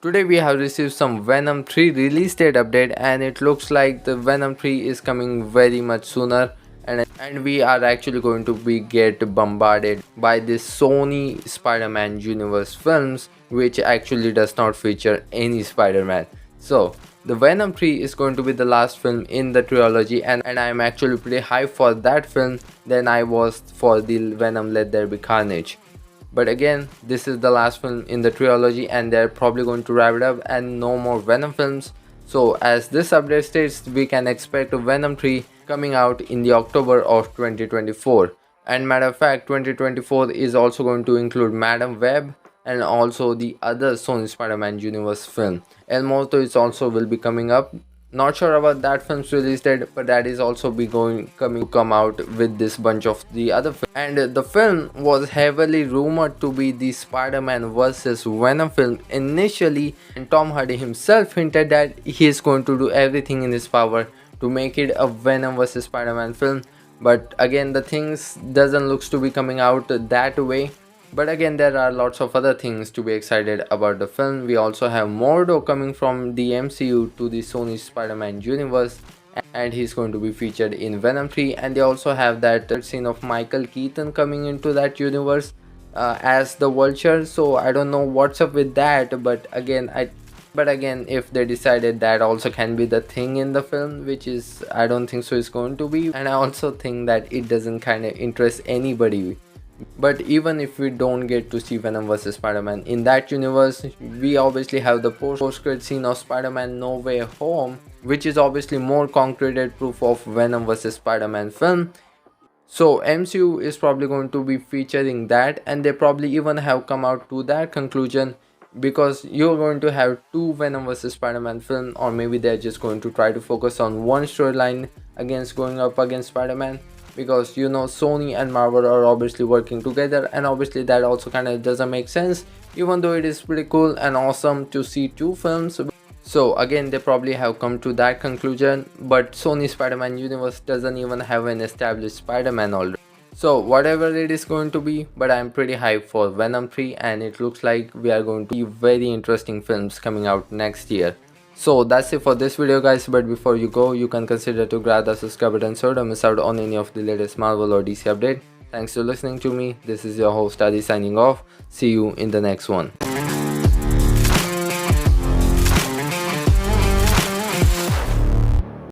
Today we have received some Venom 3 release date update, and it looks like the Venom 3 is coming very much sooner, and we are actually going to be get bombarded by this Sony Spider-Man universe films, which actually does not feature any Spider-Man. So the Venom 3 is going to be the last film in the trilogy, and I am actually pretty hyped for that film than I was for the Venom Let There Be Carnage. But again, this is the last film in the trilogy and they're probably going to wrap it up and no more Venom films. So as this update states, we can expect Venom 3 coming out in the October of 2024. And matter of fact, 2024 is also going to include Madam Web and also the other Sony Spider-Man universe film. El Muerto is also will be coming up. Not sure about that film's release date, but that is also come out with this bunch of the other films. And the film was heavily rumored to be the Spider-Man vs Venom film initially, and Tom Hardy himself hinted that he is going to do everything in his power to make it a Venom vs Spider-Man film. But again, the things doesn't looks to be coming out that way. But again, there are lots of other things to be excited about the film. We also have Mordo coming from the MCU to the Sony Spider-Man universe, and he's going to be featured in Venom 3. And they also have that scene of Michael Keaton coming into that universe as the Vulture. So I don't know what's up with that, but again, if they decided that also can be the thing in the film, which is I don't think so it's going to be, and I also think that it doesn't kind of interest anybody. But even if we don't get to see Venom vs Spider-Man in that universe, we obviously have the post-credit scene of Spider-Man No Way Home, which is obviously more concreted proof of Venom vs Spider-Man film. So MCU is probably going to be featuring that, and they probably even have come out to that conclusion, because you're going to have two Venom vs Spider-Man film, or maybe they're just going to try to focus on one storyline going up against Spider-Man. Because you know, Sony and Marvel are obviously working together, and obviously that also kind of doesn't make sense, even though it is pretty cool and awesome to see two films. So again, they probably have come to that conclusion, but Sony Spider-Man universe doesn't even have an established Spider-Man already. So whatever it is going to be, but I'm pretty hyped for Venom 3, and it looks like we are going to see very interesting films coming out next year. So that's it for this video guys, but before you go, you can consider to grab the subscribe button so don't miss out on any of the latest Marvel or DC update. Thanks for listening to me. This is your host Adi signing off. See you in the next one.